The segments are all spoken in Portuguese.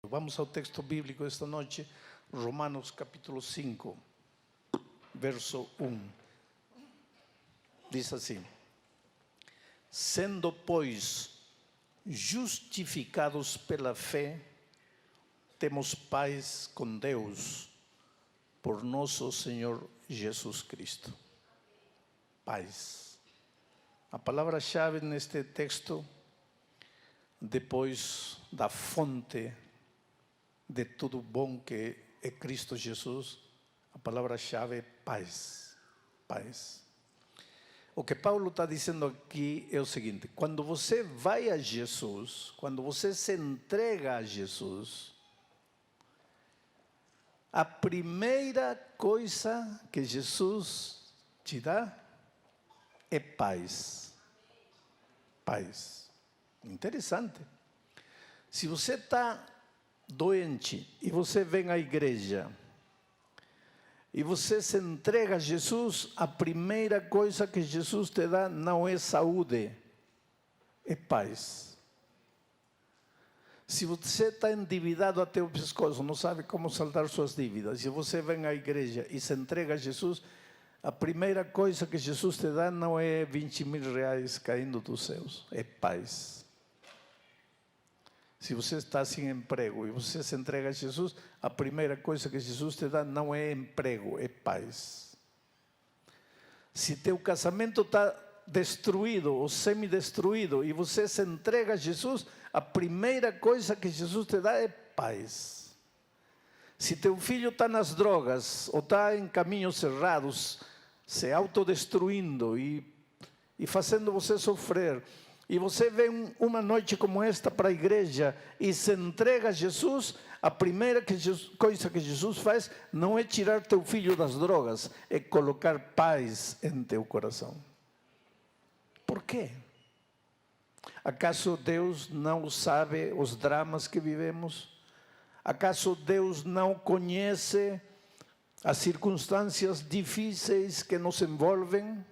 Vamos ao texto bíblico esta noite, Romanos capítulo 5, verso 1. Diz assim: sendo, pois, justificados pela fé, temos paz com Deus, por nosso Senhor Jesus Cristo. Paz. A palavra-chave neste texto, depois da fonte de tudo bom que é Cristo Jesus, a palavra-chave é paz. Paz. O que Paulo está dizendo aqui é o seguinte: quando você vai a Jesus, quando você se entrega a Jesus, a primeira coisa que Jesus te dá é paz. Paz. Interessante. Se você está doente e você vem à igreja e você se entrega a Jesus, a primeira coisa que Jesus te dá não é saúde, é paz. Se você está endividado até o pescoço, não sabe como saldar suas dívidas, se você vem à igreja e se entrega a Jesus, a primeira coisa que Jesus te dá não é 20.000 reais caindo dos céus, é paz. Se você está sem emprego e você se entrega a Jesus, a primeira coisa que Jesus te dá não é emprego, é paz. Se teu casamento está destruído ou semi-destruído e você se entrega a Jesus, a primeira coisa que Jesus te dá é paz. Se teu filho está nas drogas ou está em caminhos errados, se autodestruindo e fazendo você sofrer, e você vem uma noite como esta para a igreja e se entrega a Jesus, a primeira coisa que Jesus faz não é tirar teu filho das drogas, é colocar paz em teu coração. Por quê? Acaso Deus não sabe os dramas que vivemos? Acaso Deus não conhece as circunstâncias difíceis que nos envolvem?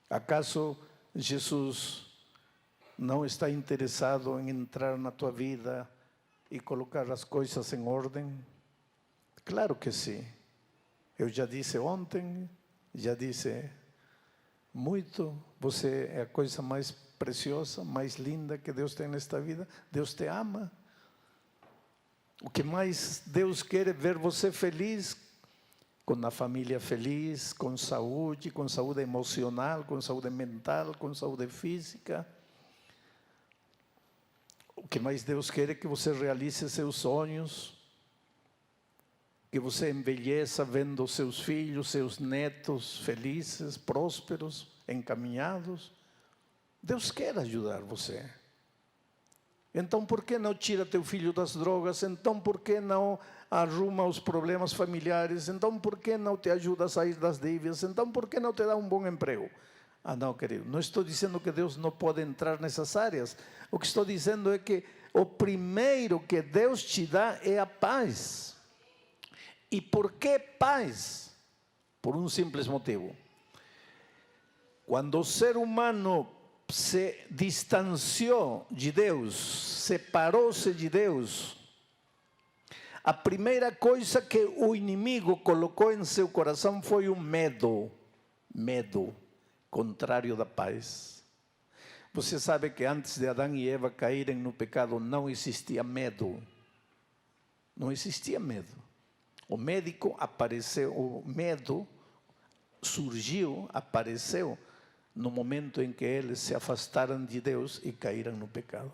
Acaso Jesus não está interessado em entrar na tua vida e colocar as coisas em ordem? Claro que sim. Eu já disse ontem, já disse muito, você é a coisa mais preciosa, mais linda que Deus tem nesta vida. Deus te ama. O que mais Deus quer é ver você feliz, com a família feliz, com saúde emocional, com saúde mental, com saúde física. O que mais Deus quer é que você realize seus sonhos, que você envelheça vendo seus filhos, seus netos felizes, prósperos, encaminhados. Deus quer ajudar você. Então, por que não tira teu filho das drogas? Então, por que não arruma os problemas familiares? Então, por que não te ajuda a sair das dívidas? Então, por que não te dá um bom emprego? Ah, não, querido, não estou dizendo que Deus não pode entrar nessas áreas. O que estou dizendo é que o primeiro que Deus te dá é a paz. E por que paz? Por um simples motivo. Quando o ser humano se distanciou de Deus, separou-se de Deus, a primeira coisa que o inimigo colocou em seu coração foi o medo. Medo, contrário da paz. Você sabe que antes de Adão e Eva caírem no pecado não existia medo. Não existia medo. O médico apareceu, o medo surgiu, apareceu no momento em que eles se afastaram de Deus e caíram no pecado.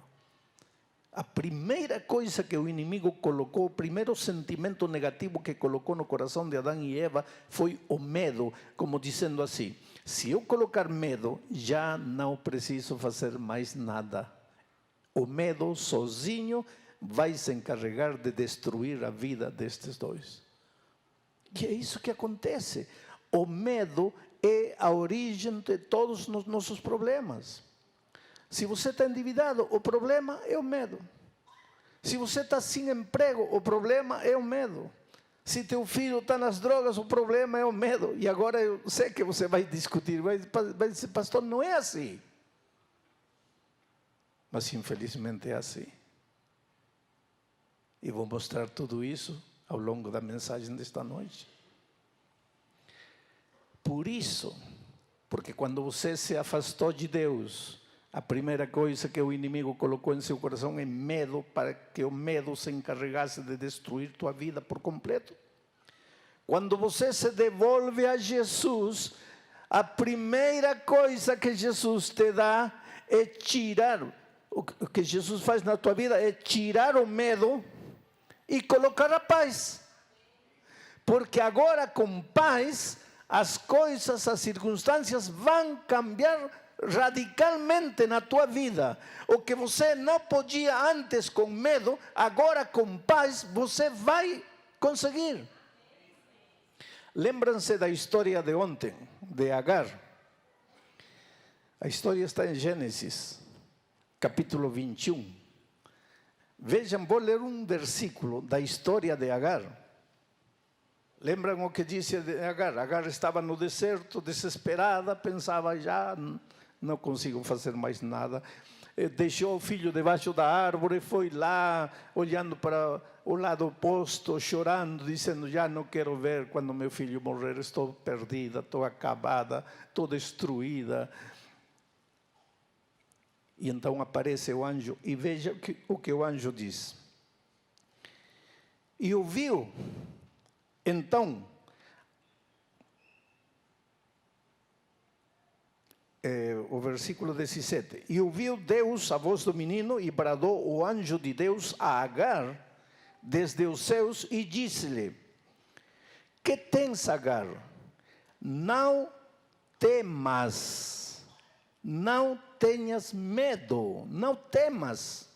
A primeira coisa que o inimigo colocou, o primeiro sentimento negativo que colocou no coração de Adão e Eva foi o medo, como dizendo assim: se eu colocar medo, já não preciso fazer mais nada. O medo sozinho vai se encarregar de destruir a vida destes dois. E é isso que acontece. O medo é a origem de todos os nossos problemas. Se você está endividado, o problema é o medo. Se você está sem emprego, o problema é o medo. Se teu filho está nas drogas, o problema é o medo. E agora eu sei que você vai discutir, vai dizer: pastor, não é assim. Mas infelizmente é assim. E vou mostrar tudo isso ao longo da mensagem desta noite. Por isso, porque quando você se afastou de Deus, a primeira coisa que o inimigo colocou em seu coração é medo, para que o medo se encarregasse de destruir tua vida por completo. Quando você se devolve a Jesus, a primeira coisa que Jesus te dá é tirar, o que Jesus faz na tua vida é tirar o medo e colocar a paz. Porque agora com paz, as coisas, as circunstâncias vão cambiar radicalmente na tua vida. O que você não podia antes com medo, agora com paz você vai conseguir. Lembram-se da história de ontem, de Agar. A história está em Gênesis, capítulo 21. Vejam, vou ler um versículo da história de Agar. Lembram o que disse de Agar? Agar estava no deserto, desesperada, pensava, já não consigo fazer mais nada. Deixou o filho debaixo da árvore, foi lá, olhando para o lado oposto, chorando, dizendo, já não quero ver quando meu filho morrer, estou perdida, estou acabada, estou destruída. E então aparece o anjo, e veja o que o anjo diz. E ouviu, então, o versículo 17. E ouviu Deus a voz do menino, e bradou o anjo de Deus a Agar, desde os céus, e disse-lhe, que tens, Agar? Não temas, não tenhas medo, não temas,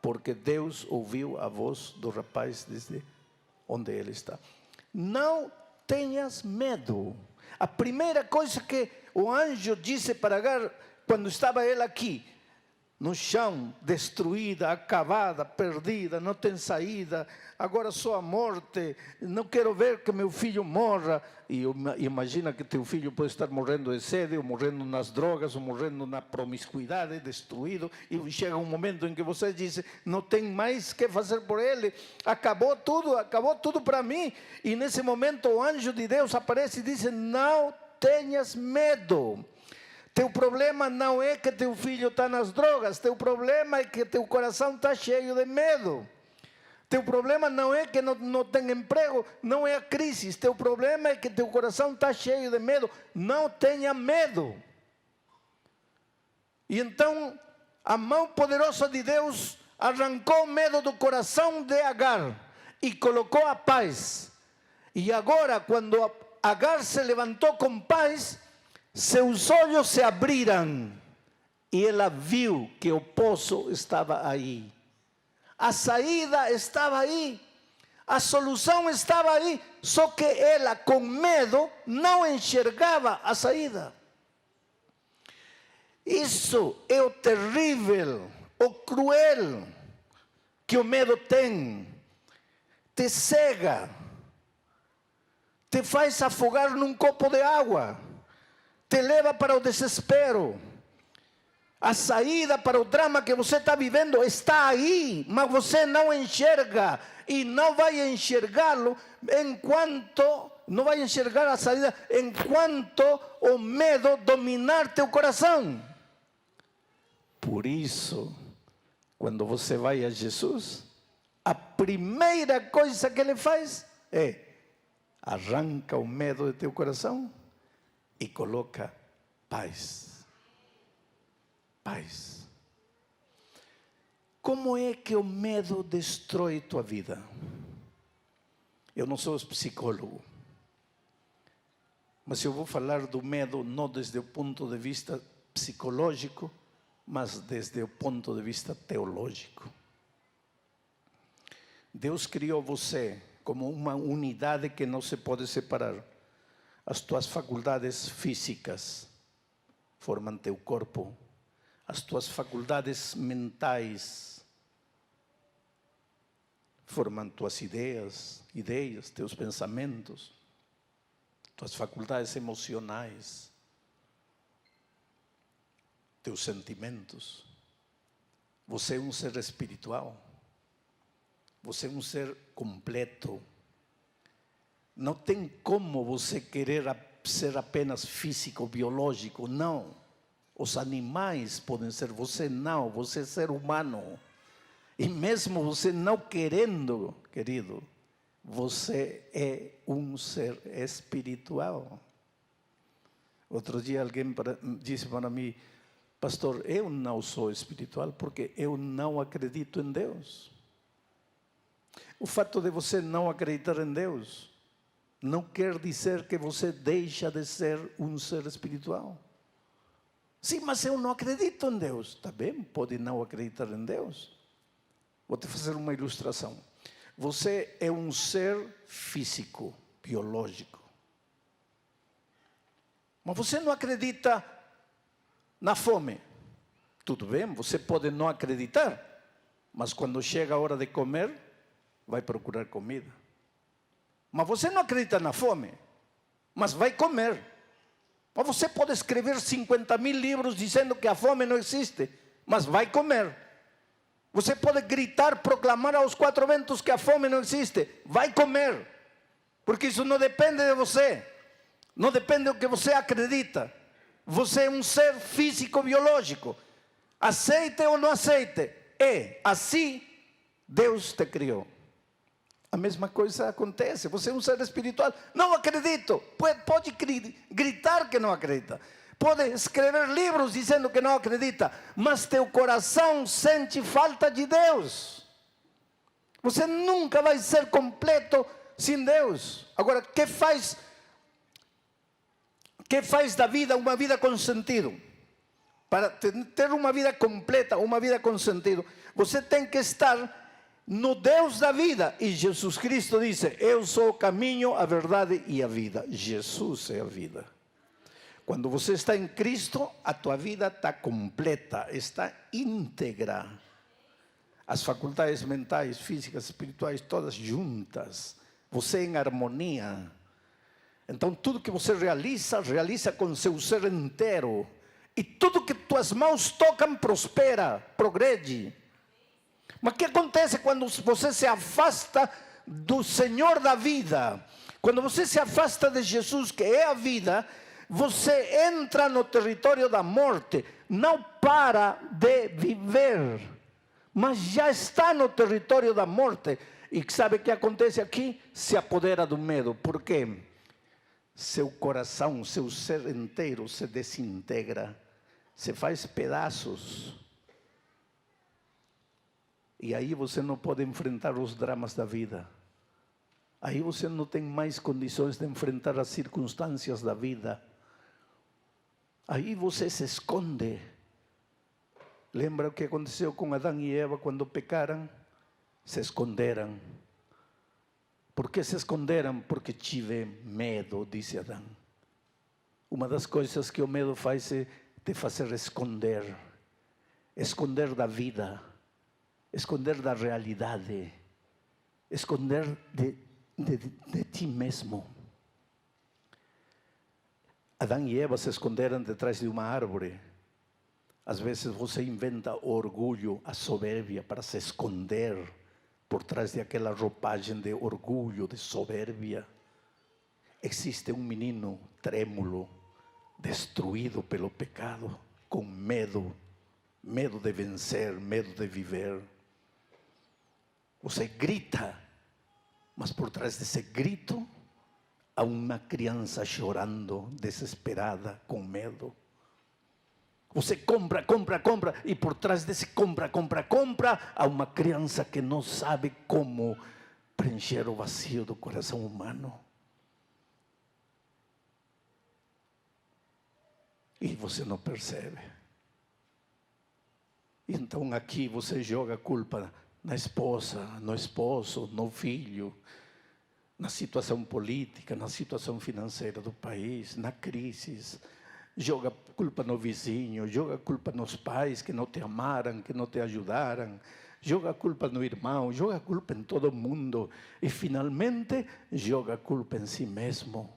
porque Deus ouviu a voz do rapaz desde onde ele está. Não tenhas medo. A primeira coisa que o anjo disse para Agar, quando estava ela aqui, no chão, destruída, acabada, perdida, não tem saída, agora só a morte, não quero ver que meu filho morra. E imagina que teu filho pode estar morrendo de sede, ou morrendo nas drogas, ou morrendo na promiscuidade, destruído, e chega um momento em que você diz, não tem mais que fazer por ele, acabou tudo para mim. E nesse momento o anjo de Deus aparece e diz, não tenhas medo. Teu problema não é que teu filho está nas drogas, teu problema é que teu coração está cheio de medo. Teu problema não é que não tem emprego, não é a crise, teu problema é que teu coração está cheio de medo. Não tenha medo. E então a mão poderosa de Deus arrancou o medo do coração de Agar e colocou a paz. E agora, quando Agar se levantou com paz, seus olhos se abriram e ela viu que o poço estava aí. A saída estava aí. A solução estava aí. Só que ela, com medo, não enxergava a saída. Isso é o terrível, o cruel que o medo tem. Te cega. Te faz afogar num copo de água. Te leva para o desespero. A saída para o drama que você está vivendo está aí, mas você não enxerga. E não vai enxergá-lo enquanto, não vai enxergar a saída enquanto o medo dominar teu coração. Por isso, quando você vai a Jesus, a primeira coisa que ele faz é arranca o medo de teu coração e coloca paz. Paz. Como é que o medo destrói tua vida? Eu não sou psicólogo, mas eu vou falar do medo não desde o ponto de vista psicológico, mas desde o ponto de vista teológico. Deus criou você como uma unidade que não se pode separar. As tuas faculdades físicas formam teu corpo. As tuas faculdades mentais formam tuas ideias, teus pensamentos, tuas faculdades emocionais, teus sentimentos. Você é um ser espiritual. Você é um ser completo. Não tem como você querer ser apenas físico, biológico, não. Os animais podem ser, você não, você é ser humano. E mesmo você não querendo, querido, você é um ser espiritual. Outro dia alguém disse para mim: pastor, eu não sou espiritual porque eu não acredito em Deus. O fato de você não acreditar em Deus não quer dizer que você deixa de ser um ser espiritual. Sim, mas eu não acredito em Deus. Está bem, pode não acreditar em Deus. Vou te fazer uma ilustração. Você é um ser físico, biológico. Mas você não acredita na fome. Tudo bem, você pode não acreditar, mas quando chega a hora de comer, vai procurar comida. Mas você não acredita na fome, mas vai comer. Mas você pode escrever 50.000 livros dizendo que a fome não existe, mas vai comer. Você pode gritar, proclamar aos quatro ventos que a fome não existe, vai comer. Porque isso não depende de você, não depende do que você acredita. Você é um ser físico, biológico. Aceite ou não aceite, é assim Deus te criou. A mesma coisa acontece. Você é um ser espiritual. Não acredito. Pode gritar que não acredita. Pode escrever livros dizendo que não acredita. Mas teu coração sente falta de Deus. Você nunca vai ser completo sem Deus. Agora, o que faz da vida uma vida com sentido? Para ter uma vida completa, uma vida com sentido, você tem que estar no Deus da vida. E Jesus Cristo disse: eu sou o caminho, a verdade e a vida. Jesus é a vida. Quando você está em Cristo, a tua vida está completa, está íntegra. As faculdades mentais, físicas, espirituais, todas juntas. Você em harmonia. Então tudo que você realiza com seu ser inteiro. E tudo que tuas mãos tocam prospera, progrede. Mas o que acontece quando você se afasta do Senhor da vida? Quando você se afasta de Jesus, que é a vida, você entra no território da morte. Não para de viver, mas já está no território da morte. E sabe o que acontece aqui? Se apodera do medo. Por quê? Seu coração, seu ser inteiro se desintegra, se faz pedaços. E aí você não pode enfrentar os dramas da vida. Aí você não tem mais condições de enfrentar as circunstâncias da vida. Aí você se esconde. Lembra o que aconteceu com Adão e Eva quando pecaram? Se esconderam. Por que se esconderam? Porque tive medo, disse Adão. Uma das coisas que o medo faz é te fazer esconder. Esconder da vida. Esconder da realidade, esconder de ti mesmo. Adão e Eva se esconderam detrás de uma árvore. Às vezes você inventa o orgulho, a soberbia para se esconder por trás de aquela roupagem de orgulho, de soberbia. Existe um menino trêmulo, destruído pelo pecado, com medo de vencer, medo de viver. Você grita, mas por trás desse grito há uma criança chorando, desesperada, com medo. Você compra, e por trás desse compra, há uma criança que não sabe como preencher o vazio do coração humano. E você não percebe. Então aqui você joga a culpa na esposa, no esposo, no filho, na situação política, na situação financeira do país, na crise. Joga culpa no vizinho, joga culpa nos pais que não te amaram, que não te ajudaram. Joga culpa no irmão, joga culpa em todo mundo. E finalmente joga culpa em si mesmo.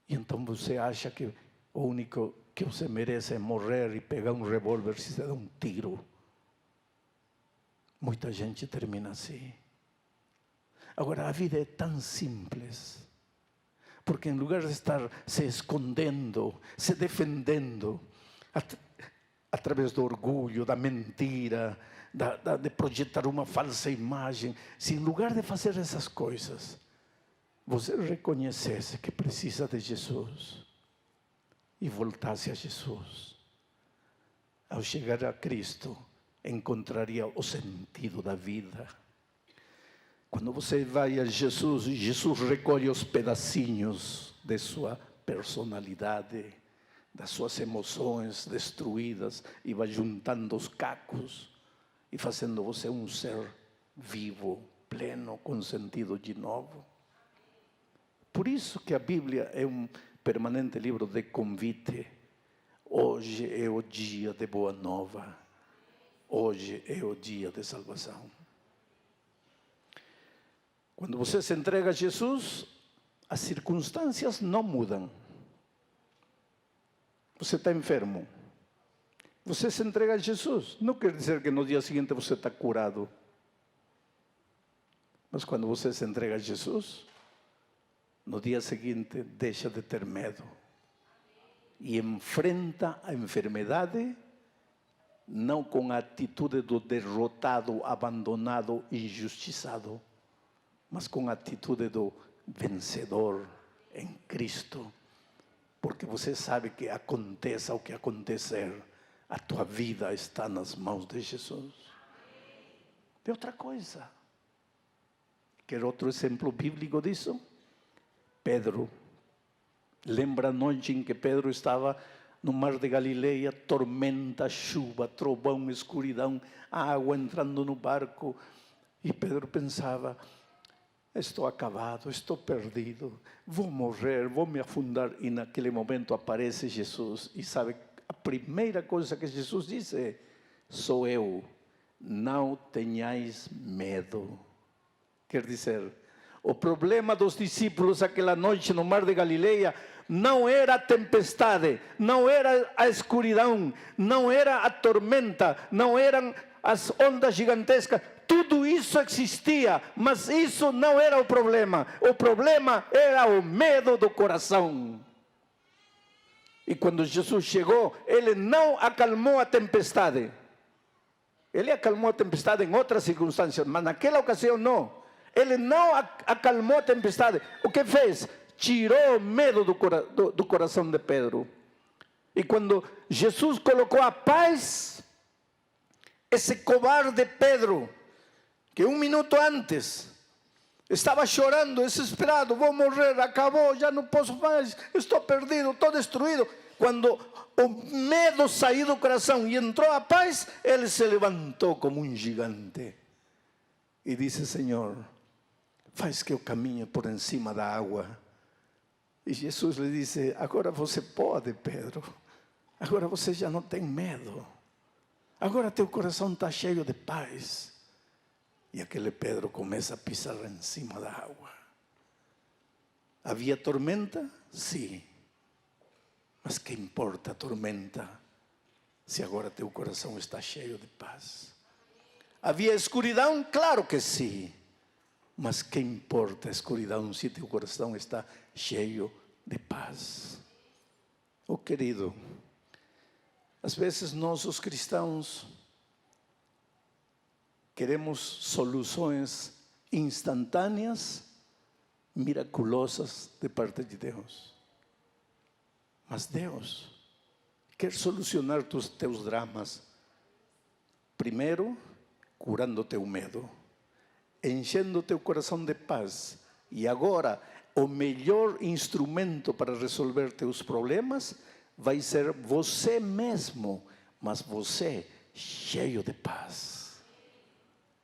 E então você acha que o único que você merece é morrer e pegar um revólver e se dar um tiro. Muita gente termina assim. Agora, a vida é tão simples. Porque em lugar de estar se escondendo, se defendendo, através do orgulho, da mentira, de projetar uma falsa imagem, se em lugar de fazer essas coisas, você reconhecesse que precisa de Jesus e voltasse a Jesus, ao chegar a Cristo, encontraria o sentido da vida. Quando você vai a Jesus, Jesus recolhe os pedacinhos de sua personalidade, das suas emoções destruídas, e vai juntando os cacos e fazendo você um ser vivo, pleno, com sentido de novo. Por isso que a Bíblia é um permanente livro de convite. Hoje é o dia de boa nova. Hoje é o dia de salvação. Quando você se entrega a Jesus, as circunstâncias não mudam. Você está enfermo. Você se entrega a Jesus. Não quer dizer que no dia seguinte você está curado. Mas quando você se entrega a Jesus, no dia seguinte deixa de ter medo. E enfrenta a enfermidade, não com a atitude do derrotado, abandonado, injustiçado, mas com a atitude do vencedor em Cristo. Porque você sabe que aconteça o que acontecer, a tua vida está nas mãos de Jesus. Tem outra coisa. Quer outro exemplo bíblico disso? Pedro. Lembra a noite em que Pedro estava no mar de Galileia, tormenta, chuva, trovão, escuridão, água entrando no barco. E Pedro pensava, estou acabado, estou perdido, vou morrer, vou me afundar. E naquele momento aparece Jesus. E sabe, a primeira coisa que Jesus diz é, sou eu, não tenhais medo. Quer dizer, o problema dos discípulos aquela noite no mar de Galileia não era a tempestade, não era a escuridão, não era a tormenta, não eram as ondas gigantescas. Tudo isso existia, mas isso não era o problema. O problema era o medo do coração. E quando Jesus chegou, ele não acalmou a tempestade. Ele acalmou a tempestade em outras circunstâncias, mas naquela ocasião não. Ele não acalmou a tempestade. O que fez? Tirou o medo do coração de Pedro. E quando Jesus colocou a paz, esse covarde Pedro, que um minuto antes estava chorando, desesperado, vou morrer, acabou, já não posso mais, estou perdido, estou destruído. Quando o medo saiu do coração e entrou a paz, ele se levantou como um gigante e disse, Senhor, faz que eu caminhe por cima da água. E Jesus lhe disse, agora você pode, Pedro, agora você já não tem medo, agora teu coração está cheio de paz. E aquele Pedro começa a pisar em cima da água. Havia tormenta? Sim. Mas que importa a tormenta, se agora teu coração está cheio de paz? Havia escuridão? Claro que sim. Mas que importa a escuridão se teu coração está cheio de paz? Oh querido, às vezes nós os cristãos queremos soluções instantâneas, miraculosas de parte de Deus. Mas Deus quer solucionar teus dramas. Primeiro, curando teu medo, enchendo teu coração de paz. E agora, o melhor instrumento para resolver teus problemas vai ser você mesmo, mas você cheio de paz.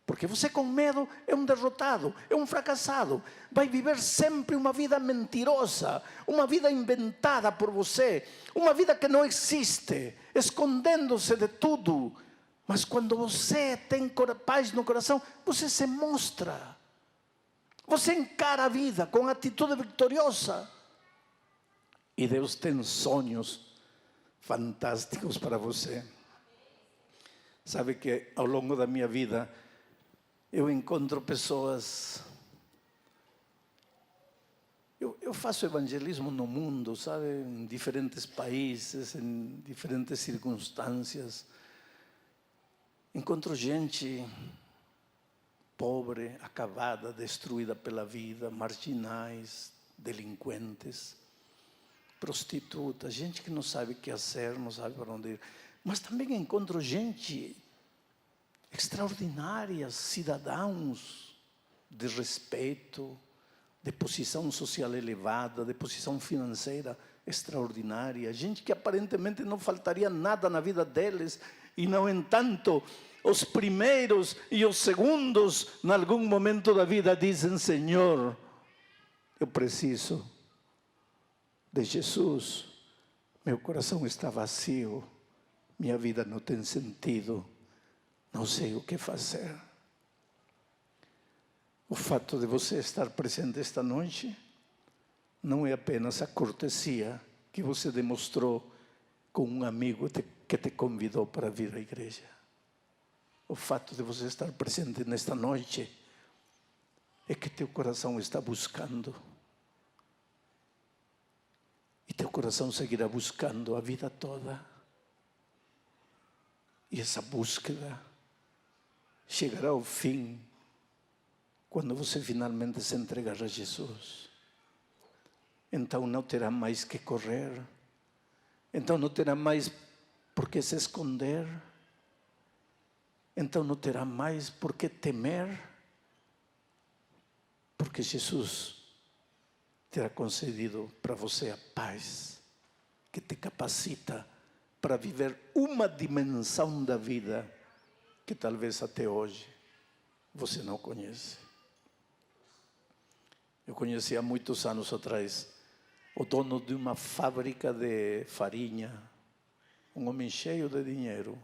Porque você com medo é um derrotado, é um fracassado. Vai viver sempre uma vida mentirosa, uma vida inventada por você, uma vida que não existe, escondendo-se de tudo. Mas quando você tem paz no coração, você se mostra. Você encara a vida com atitude vitoriosa. E Deus tem sonhos fantásticos para você. Sabe que ao longo da minha vida, eu encontro pessoas... Eu faço evangelismo no mundo, sabe? Em diferentes países, em diferentes circunstâncias. Encontro gente pobre, acabada, destruída pela vida, marginais, delinquentes, prostitutas, gente que não sabe o que fazer, não sabe para onde ir. Mas também encontro gente extraordinária, cidadãos de respeito, de posição social elevada, de posição financeira extraordinária, gente que aparentemente não faltaria nada na vida deles, e no entanto, os primeiros e os segundos, em algum momento da vida, dizem: Senhor, eu preciso de Jesus, meu coração está vazio, minha vida não tem sentido, não sei o que fazer. O fato de você estar presente esta noite não é apenas a cortesia que você demonstrou com um amigo que te convidou para vir à igreja. O fato de você estar presente nesta noite é que teu coração está buscando. E teu coração seguirá buscando a vida toda. E essa búsqueda chegará ao fim quando você finalmente se entregar a Jesus. Então não terá mais que correr. Então não terá mais por que se esconder. Então não terá mais por que temer. Porque Jesus terá concedido para você a paz que te capacita para viver uma dimensão da vida que talvez até hoje você não conhece. Eu conheci há muitos anos atrás o dono de uma fábrica de farinha, um homem cheio de dinheiro,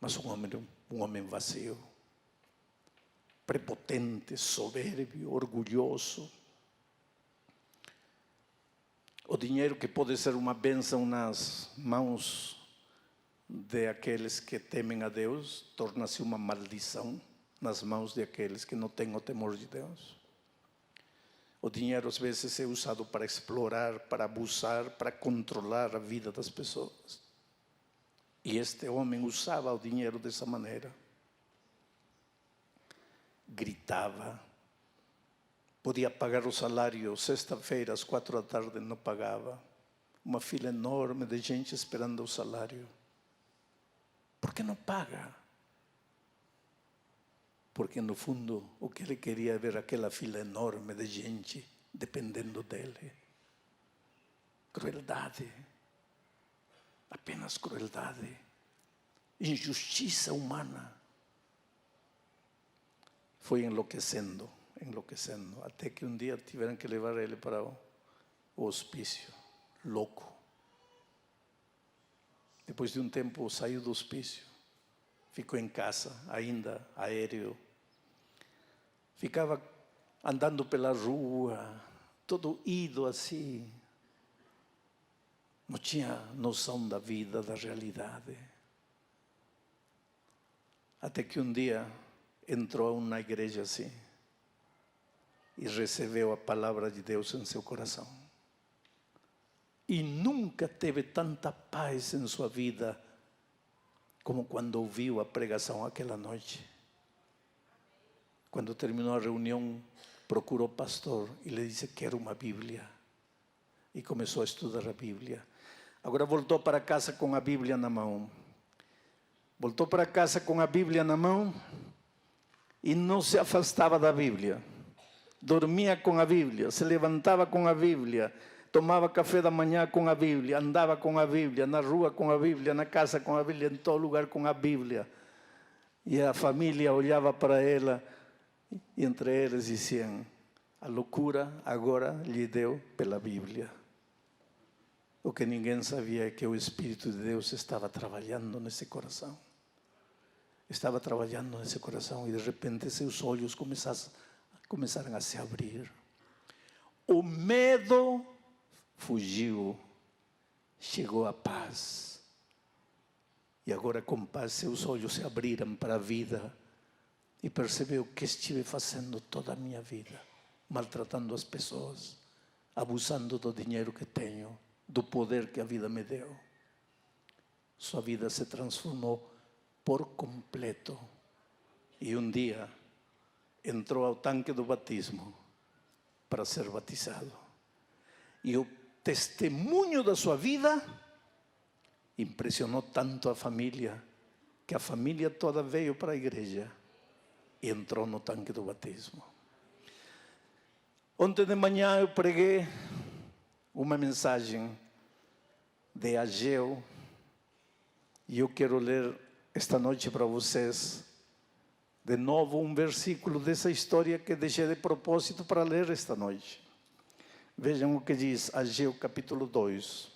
mas um homem vazio, prepotente, soberbio, orgulhoso. O dinheiro que pode ser uma bênção nas mãos de aqueles que temem a Deus, torna-se uma maldição nas mãos de aqueles que não têm o temor de Deus. O dinheiro às vezes é usado para explorar, para abusar, para controlar a vida das pessoas. E este homem usava o dinheiro dessa maneira. Gritava. Podia pagar o salário sexta-feira às 4 da tarde, não pagava. Uma fila enorme de gente esperando o salário. Por que não paga? Porque no fundo o que ele queria ver aquela fila enorme de gente dependendo dele. Crueldade. Apenas crueldade. Injustiça humana. Foi enlouquecendo, até que um dia tiveram que levar ele para o hospício, louco. Depois de um tempo saiu do hospício, ficou em casa, ainda aéreo. Ficava andando pela rua, todo ido assim. Não tinha noção da vida, da realidade. Até que um dia entrou na igreja assim e recebeu a palavra de Deus em seu coração. E nunca teve tanta paz em sua vida como quando ouviu a pregação aquela noite. Quando terminou a reunião, procurou o pastor e lhe disse: quero uma Bíblia. E começou a estudar a Bíblia. Agora voltou para casa com a Bíblia na mão. Voltou para casa com a Bíblia na mão e não se afastava da Bíblia. Dormia com a Bíblia, se levantava com a Bíblia, tomava café da manhã com a Bíblia, andava com a Bíblia, na rua com a Bíblia, na casa com a Bíblia, em todo lugar com a Bíblia. E a família olhava para ela e entre eles diziam: a loucura agora lhe deu pela Bíblia. O que ninguém sabia é que o Espírito de Deus estava trabalhando nesse coração. Estava trabalhando nesse coração e de repente seus olhos começaram a se abrir. O medo fugiu, chegou a paz. E agora com paz seus olhos se abriram para a vida, e percebeu que estive fazendo toda a minha vida, maltratando as pessoas, abusando do dinheiro que tenho, do poder que a vida me deu. Sua vida se transformou por completo. E um dia entrou ao tanque do batismo para ser batizado. E o testemunho da sua vida impressionou tanto a família, que a família toda veio para a igreja e entrou no tanque do batismo. Ontem de manhã eu preguei uma mensagem de Ageu, e eu quero ler esta noite para vocês de novo um versículo dessa história que deixei de propósito para ler esta noite. Vejam o que diz Ageu capítulo 2.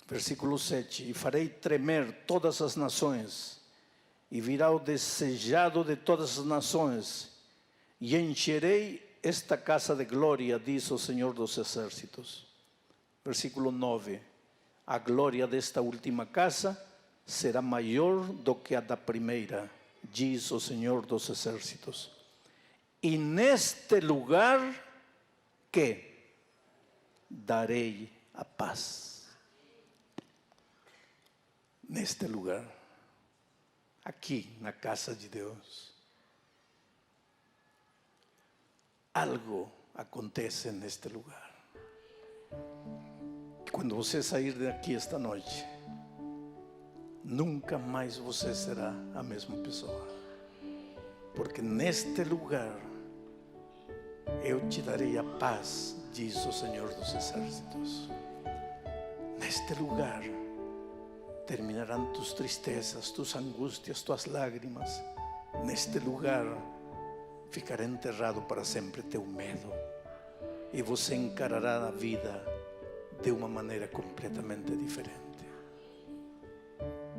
Versículo 7. E farei tremer todas as nações, e virá o desejado de todas as nações, e encherei esta casa de glória, diz o Senhor dos Exércitos. Versículo 9. A glória desta última casa será maior do que a da primeira, diz o Senhor dos Exércitos. E neste lugar que darei a paz. Neste lugar, aqui na casa de Deus, algo acontece neste lugar. Quando você sair daqui esta noite, nunca mais você será a mesma pessoa. Porque neste lugar, eu te darei a paz, diz o Senhor dos Exércitos. Neste lugar, terminarão tus tristezas, tus angústias, tuas lágrimas. Neste lugar, ficará enterrado para sempre teu medo. E você encarará a vida de uma maneira completamente diferente.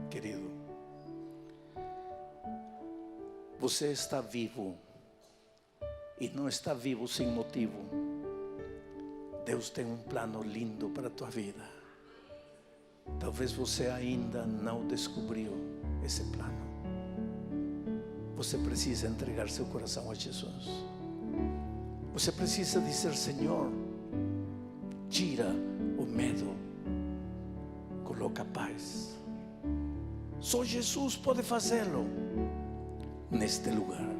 Querido, você está vivo e não está vivo sem motivo. Deus tem um plano lindo para a tua vida. Talvez você ainda não descobriu esse plano. Você precisa entregar seu coração a Jesus. Você precisa dizer: Senhor, tira o medo, coloca paz. Só Jesus pode fazê-lo neste lugar.